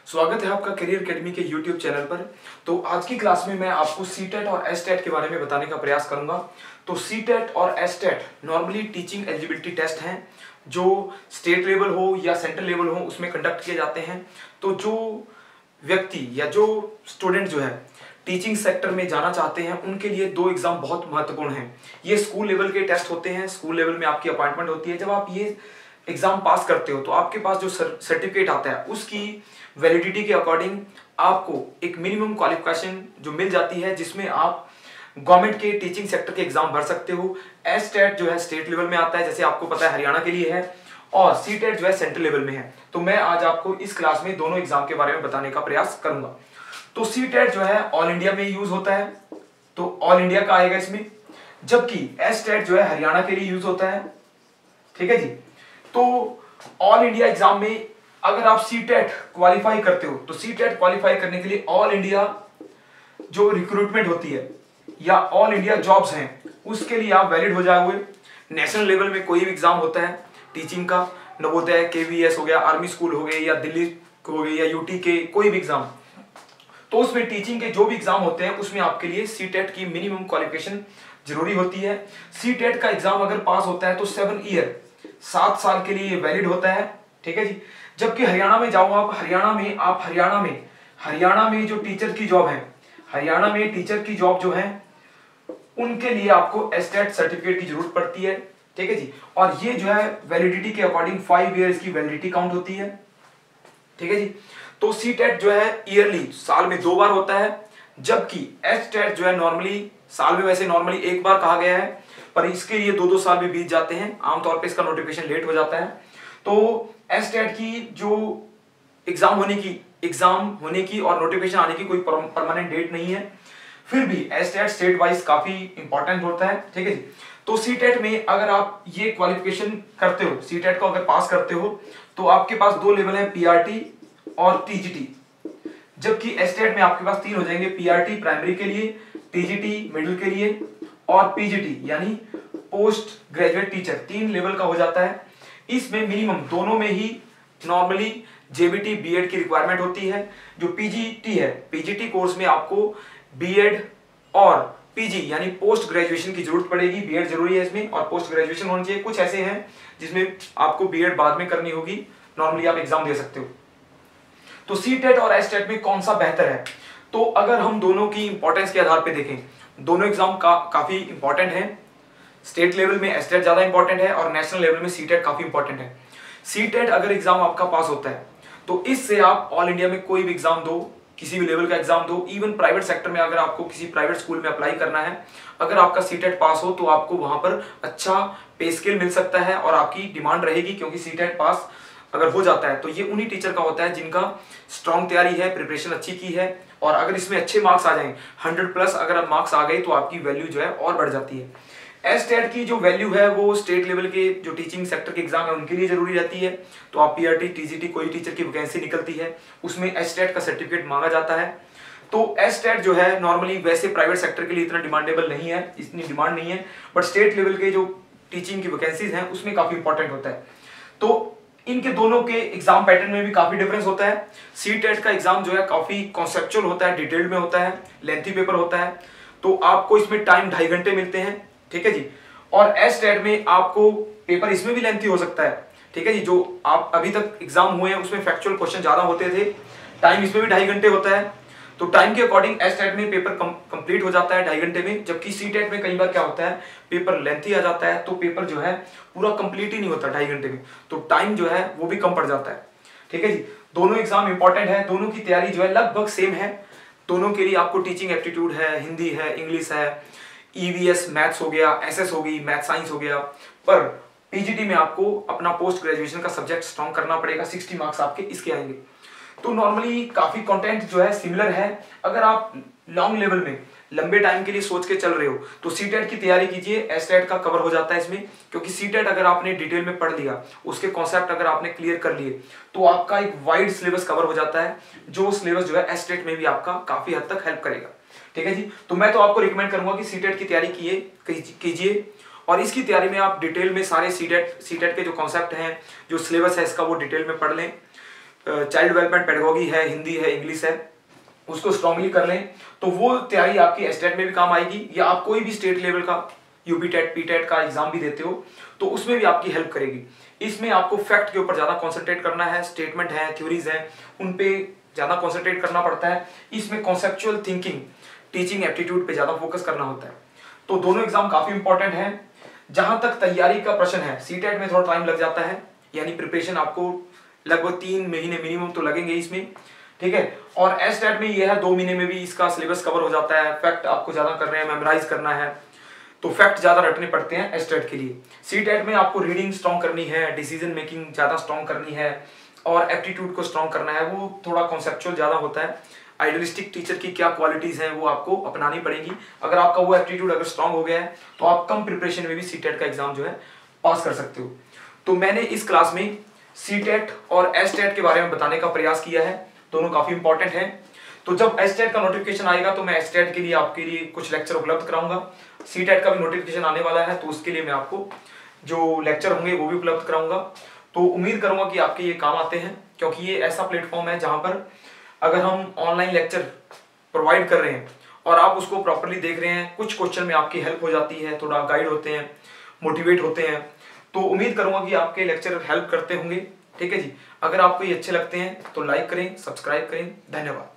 स्वागत है आपका करियर एकेडमी के YouTube चैनल पर। तो आज की क्लास में मैं आपको सीटेट और एसटेट के बारे में बताने का प्रयास करूंगा। तो सीटेट और STET normally teaching eligibility test हैं जो स्टेट लेवल हो या सेंट्रल लेवल हो उसमें कंडक्ट किए जाते हैं। तो जो व्यक्ति या जो स्टूडेंट जो है टीचिंग सेक्टर में जाना चाहते हैं उनके लिए दो एग्जाम बहुत महत्वपूर्ण हैं। ये स्कूल लेवल के टेस्ट होते हैं, स्कूल लेवल में आपकी अपॉइंटमेंट होती है। जब आप ये एग्जाम पास करते हो तो आपके पास जो सर्टिफिकेट आता है उसकी वैलिडिटी के अकॉर्डिंग आपको एक मिनिमम क्वालिफिकेशन जो मिल जाती है जिसमें आप गवर्नमेंट के टीचिंग सेक्टर के एग्जाम भर सकते हो। एसटेट जो है स्टेट लेवल में आता है, जैसे आपको पता है हरियाणा के लिए है, और सीटेट जो है सेंट्रल लेवल में है। तो मैं आज आपको इस क्लास में दोनों एग्जाम के बारे में बताने का प्रयास करूंगा। तो सीटेट जो है ऑल इंडिया में यूज होता है, तो ऑल इंडिया का आएगा इसमें, जबकि एसटेट जो है हरियाणा के लिए यूज होता है। ठीक है जी। तो ऑल इंडिया एग्जाम में अगर आप सीटेट क्वालिफाई करते हो तो सीटेट क्वालिफाई करने के लिए ऑल इंडिया जो रिक्रूटमेंट होती है या ऑल इंडिया जॉब्स हैं उसके लिए आप वैलिड हो जाओगे। नेशनल लेवल में कोई भी एग्जाम होता है टीचिंग का, नवोदय, केवीएस हो गया, आर्मी स्कूल हो गए या दिल्ली हो गई या यूटी के कोई भी एग्जाम, तो उसमें टीचिंग के जो भी एग्जाम होते हैं उसमें आपके लिए सीटेट की मिनिमम क्वालिफिकेशन जरूरी होती है। सीटेट का एग्जाम अगर पास होता है तो 7 ईयर 7 साल के लिए वैलिड होता है। ठीक है जी। जबकि हरियाणा में जाओ आप हरियाणा में जो टीचर की जॉब है, हरियाणा में टीचर की जॉब जो है उनके लिए आपको एसटेट सर्टिफिकेट की जरूरत पड़ती है। ठीक है जी। और ये जो है वैलिडिटी के अकॉर्डिंग 5 इयर्स की वैलिडिटी काउंट होती है। ठीक है जी। तो सीटेट जो है ईयरली साल में 2 बार होता है, जबकि एसटेट जो है नॉर्मली साल में, वैसे नॉर्मली 1 बार कहा गया है, पर इसके लिए 2-2 साल भी बीत जाते हैं। आमतौर पे इसका नोटिफिकेशन लेट हो जाता है। तो एसटेट की जो एग्जाम होने की और नोटिफिकेशन आने की कोई परमानेंट डेट नहीं है, फिर भी एसटेट स्टेट वाइज काफी इंपॉर्टेंट होता है। ठीक है जी। तो सीटेट में अगर आप ये क्वालिफिकेशन करते हो, सीटेट को अगर पास करते हो तो आपके पास 2 लेवल है, पीआरटी और टीजीटी, जबकि एसटेट में आपके पास 3 हो जाएंगे, पीआरटी प्राइमरी के लिए, टीजीटी मिडिल के लिए और पीजीटी यानी पोस्ट ग्रेजुएट टीचर 3 लेवल का हो जाता है। इसमें मिनिमम दोनों में ही नॉर्मली जेबीटी बीएड की रिक्वायरमेंट होती है। जो पीजीटी है, पीजीटी कोर्स में आपको बीएड और पीजी यानी पोस्ट ग्रेजुएशन की जरूरत पड़ेगी। बीएड जरूरी है इसमें और पोस्ट ग्रेजुएशन होनी चाहिए। कुछ ऐसे हैं जिसमें आपको बीएड बाद में करनी होगी, नॉर्मली आप एग्जाम दे सकते हो। तो सीटेट और एसटेट में कौन सा बेहतर है? तो अगर हम दोनों की इंपॉर्टेंस के आधार पर देखें, दोनों एग्जाम काफी इंपॉर्टेंट है। स्टेट लेवल में एसटेट ज्यादा इंपॉर्टेंट है और नेशनल लेवल में सीटेट काफी इंपॉर्टेंट है। सीटेट अगर एग्जाम आपका पास होता है तो इससे आप ऑल इंडिया में कोई भी एग्जाम दो, किसी भी लेवल का एग्जाम दो, इवन प्राइवेट सेक्टर में अगर आपको किसी प्राइवेट स्कूल में अप्लाई करना है, अगर आपका सीटेट पास हो तो आपको वहां पर अच्छा पे स्केल मिल सकता है और आपकी डिमांड रहेगी, क्योंकि सीटेट पास अगर हो जाता है तो ये उन्हीं टीचर का होता है जिनका स्ट्रॉन्ग तैयारी है, प्रिपरेशन अच्छी की है, और अगर इसमें अच्छे मार्क्स आ जाएं, 100+ अगर मार्क्स आ गए तो आपकी वैल्यू जो है और बढ़ जाती है। एसटेट की जो वैल्यू है वो स्टेट लेवल के जो टीचिंग सेक्टर के एग्जाम है उनके लिए जरूरी रहती है। तो आप पीआरटी, टीजीटी, कोई टीचर की वैकेंसी निकलती है उसमें एसटेट का सर्टिफिकेट मांगा जाता है। तो एसटेट जो है नॉर्मली वैसे प्राइवेट सेक्टर के लिए इतना डिमांडेबल नहीं है, इतनी डिमांड नहीं है, बट स्टेट लेवल के जो टीचिंग की वैकेंसीज हैं उसमें काफी इंपॉर्टेंट होता है। तो इनके दोनों के एग्जाम पैटर्न में भी काफी डिफरेंस होता है। सीटेट का एग्जाम जो है काफी कॉन्सेप्चुअल होता है, डिटेल्ड में होता है, लेंथी पेपर होता है, तो आपको इसमें टाइम 2.5 घंटे मिलते हैं। ठीक है जी। और एसटेट में आपको पेपर इसमें भी लेंथी हो सकता है। ठीक है जी। जो आप अभी तक एग्जाम हुए हैं उसमें फैक्चुअल क्वेश्चन ज्यादा होते थे, टाइम इसमें भी 2.5 घंटे होता है। तो टाइम के अकॉर्डिंग एसटेट में पेपर कंप्लीट हो जाता है 2.5 घंटे में, जबकि सीटेट में कई बार क्या होता है पेपर लेंथी आ जाता है तो पेपर जो है पूरा कंप्लीट ही नहीं होता 2.5 घंटे में, तो टाइम जो है वो भी कम पड़ जाता है। ठीक है जी। दोनों एग्जाम इंपॉर्टेंट है, दोनों की तैयारी जो है लगभग सेम है। दोनों के लिए आपको टीचिंग एप्टीट्यूड है, हिंदी है, इंग्लिश है, ईवीएस मैथ्स हो गया, एसएस हो गई, मैथ साइंस हो गया, पर पीजीटी में आपको अपना पोस्ट ग्रेजुएशन का सब्जेक्ट स्ट्रॉन्ग करना पड़ेगा। 60 मार्क्स आपके इसके आएंगे। तो नॉर्मली काफी कंटेंट जो है सिमिलर है। अगर आप लॉन्ग लेवल में लंबे टाइम के लिए सोच के चल रहे हो तो सीटेट की तैयारी कीजिए, एसटेट का कवर हो जाता है इसमें, क्योंकि सीटेट अगर आपने डिटेल में पढ़ लिया, उसके कॉन्सेप्ट अगर आपने क्लियर कर लिए तो आपका एक वाइड सिलेबस कवर हो जाता है, जो सिलेबस जो है एसटेट में भी आपका काफी हद तक हेल्प करेगा। ठीक है जी। तो मैं तो आपको रिकमेंड करूंगा कि सीटेट की तैयारी कीजिए और इसकी तैयारी में आप डिटेल में सारे सीटेट के जो कॉन्सेप्ट हैं, जो सिलेबस है इसका, वो डिटेल में पढ़ लें। चाइल्ड डेवलपमेंट पेडागोगी है, हिंदी है, इंग्लिश है, उसको स्ट्रांगली कर लें तो वो तैयारी आपकी एस्टेट में भी काम आएगी, या आप कोई भी स्टेट लेवल का यूपी टेट पी टेट का एग्जाम भी देते हो तो उसमें भी आपकी हेल्प करेगी। इसमें आपको फैक्ट के ऊपर ज्यादा कॉन्सेंट्रेट करना है, स्टेटमेंट है, थ्योरीज है, उन पे ज्यादा कॉन्सेंट्रेट करना पड़ता है। इसमें कॉन्सेप्चुअल थिंकिंग, टीचिंग एप्टीट्यूड पे ज्यादा फोकस करना होता है। तो दोनों एग्जाम काफी इंपॉर्टेंट है। जहां तक तैयारी का प्रश्न है, सीटेट में थोड़ा टाइम लग जाता है, यानी प्रिपरेशन आपको लगभग 3 महीने मिनिमम तो लगेंगे इसमें, ठीक है। और एस्टेट में यह है 2 महीने में भी इसका सिलेबस कवर हो जाता है। फैक्ट आपको ज्यादा करने हैं, मेमोराइज करना है, तो फैक्ट ज्यादा रटने पड़ते हैं एस्टेट के लिए। सीटेट में आपको रीडिंग स्ट्रॉन्ग करनी है, डिसीजन मेकिंग ज्यादा स्ट्रॉन्ग करनी है, और एप्टीट्यूड को स्ट्रॉन्ग करना है, वो थोड़ा कॉन्सेप्चुअल ज्यादा होता है। आइडियलिस्टिक टीचर की क्या क्वालिटीज हैं वो आपको अपनानी पड़ेगी। अगर आपका वो एप्टीट्यूड अगर स्ट्रॉन्ग हो गया है तो आप कम प्रिपरेशन में भी सीटेट का एग्जाम जो है पास कर सकते हो। तो मैंने इस क्लास में सीटेट और एस्टेट के बारे में बताने का प्रयास किया है, दोनों काफी इंपॉर्टेंट है। तो जब एस्टेट का नोटिफिकेशन आएगा तो मैं एस्टेट के लिए आपके लिए कुछ लेक्चर उपलब्ध कराऊंगा। सीटेट का भी नोटिफिकेशन आने वाला है तो उसके लिए मैं आपको जो लेक्चर होंगे वो भी उपलब्ध कराऊंगा। तो उम्मीद करूंगा कि आपके ये काम आते हैं, क्योंकि ये ऐसा प्लेटफॉर्म है जहां पर अगर हम ऑनलाइन लेक्चर प्रोवाइड कर रहे हैं और आप उसको प्रॉपरली देख रहे हैं, कुछ क्वेश्चन में आपकी हेल्प हो जाती है, थोड़ा गाइड होते हैं, मोटिवेट होते हैं, तो उम्मीद करूंगा कि आपके लेक्चर हेल्प करते होंगे, ठीक है जी। अगर आपको ये अच्छे लगते हैं तो लाइक करें, सब्सक्राइब करें। धन्यवाद।